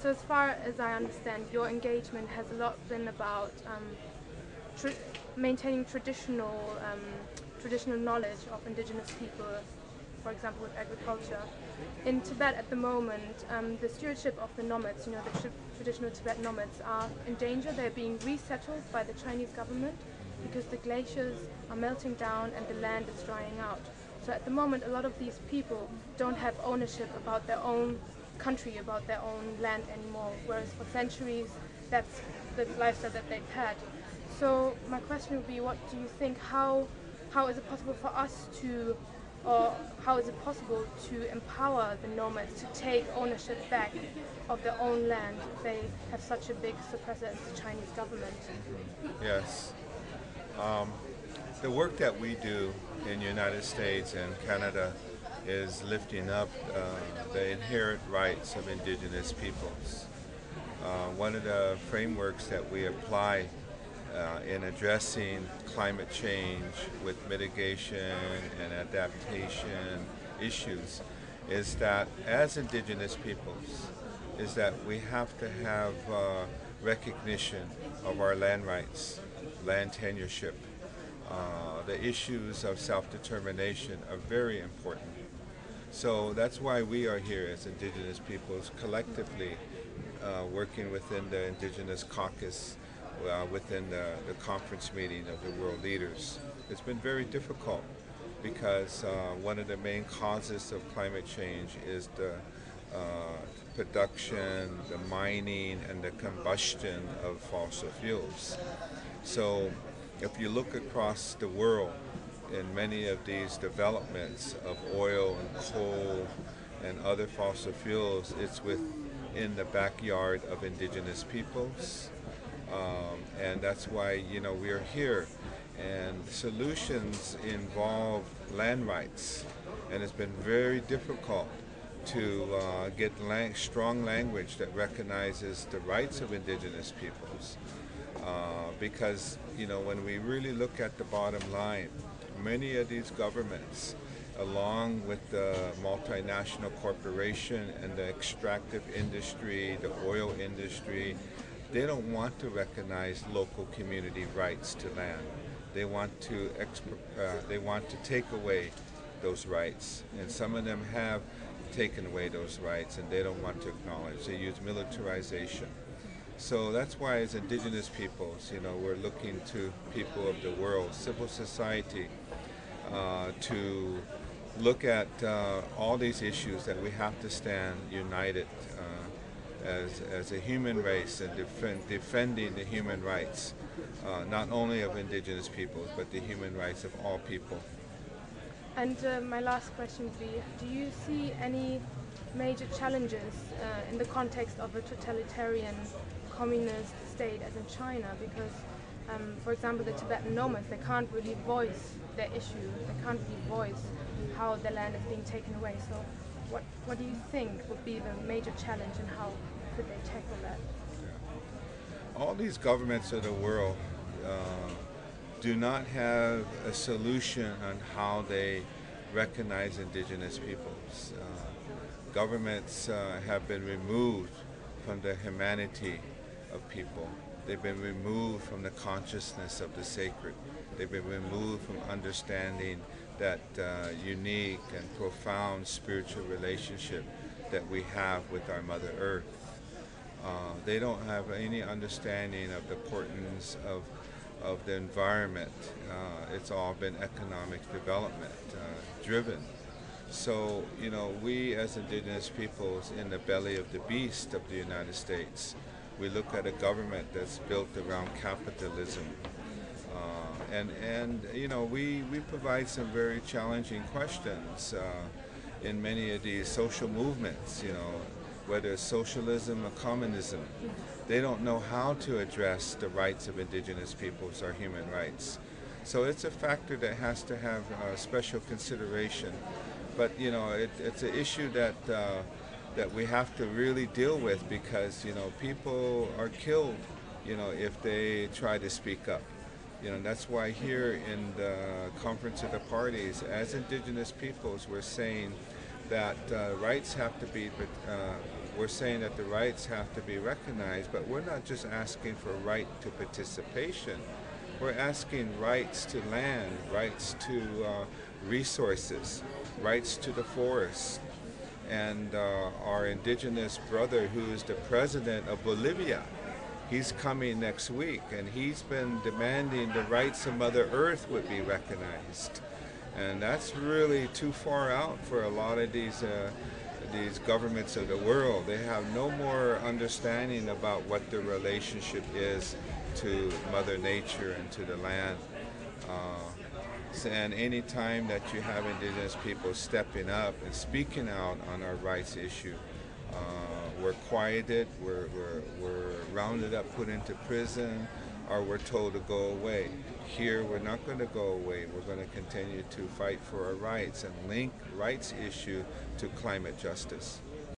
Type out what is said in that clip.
So as far as I understand, your engagement has a lot been about maintaining traditional knowledge of indigenous people, for example with agriculture. In Tibet at the moment, the stewardship of the nomads, the traditional Tibet nomads, are in danger. They're being resettled by the Chinese government because the glaciers are melting down and the land is drying out. So at the moment, a lot of these people don't have ownership about their own country, about their own land anymore, whereas for centuries, that's the lifestyle that they've had. So my question would be, what do you think, how is it possible for us to, or how is it possible to empower the nomads to take ownership back of their own land if they have such a big suppressor as the Chinese government? Yes. The work that we do in the United States and Canada is lifting up the inherent rights of indigenous peoples. One of the frameworks that we apply in addressing climate change with mitigation and adaptation issues is that as indigenous peoples is that we have to have recognition of our land rights, land tenureship. The issues of self-determination are very important. So that's why we are here as indigenous peoples collectively working within the Indigenous Caucus, within the conference meeting of the world leaders. It's been very difficult because one of the main causes of climate change is the production, the mining, and the combustion of fossil fuels. So if you look across the world in many of these developments of oil and coal and other fossil fuels, it's within the backyard of indigenous peoples. And that's why, we are here. And solutions involve land rights. And it's been very difficult to get strong language that recognizes the rights of indigenous peoples. Because, when we really look at the bottom line, many of these governments, along with the multinational corporation and the extractive industry, the oil industry, they don't want to recognize local community rights to land. They want to take away those rights, and some of them have taken away those rights, and they don't want to acknowledge. They use militarization. So that's why, as indigenous peoples, we're looking to people of the world, civil society, to look at all these issues that we have to stand united as a human race and defending the human rights, not only of indigenous peoples, but the human rights of all people. And my last question would be, do you see any major challenges in the context of a totalitarian communist state as in China? Because, for example, the Tibetan nomads, they can't really voice their issue, they can't really voice how their land is being taken away. So what do you think would be the major challenge, and how could they tackle that? Yeah. All these governments of the world do not have a solution on how they recognize indigenous peoples. Governments have been removed from the humanity of people. They've been removed from the consciousness of the sacred. They've been removed from understanding that unique and profound spiritual relationship that we have with our Mother Earth. They don't have any understanding of the importance of the environment. It's all been economic development driven. So, we as indigenous peoples in the belly of the beast of the United States, we look at a government that's built around capitalism. We provide some very challenging questions in many of these social movements, whether it's socialism or communism. They don't know how to address the rights of indigenous peoples or human rights. So it's a factor that has to have special consideration. But, it's an issue that we have to really deal with because, people are killed, if they try to speak up. That's why here in the Conference of the Parties, as indigenous peoples, we're saying that rights have to be, we're saying that the rights have to be recognized, but we're not just asking for right to participation. We're asking rights to land, rights to resources, rights to the forest. And our indigenous brother, who is the president of Bolivia, he's coming next week, and he's been demanding the rights of Mother Earth would be recognized. And that's really too far out for a lot of these governments of the world. They have no more understanding about what the relationship is to Mother Nature and to the land. And any time that you have indigenous people stepping up and speaking out on our rights issue, we're quieted, we're rounded up, put into prison, or we're told to go away. Here, we're not going to go away. We're going to continue to fight for our rights and link rights issue to climate justice.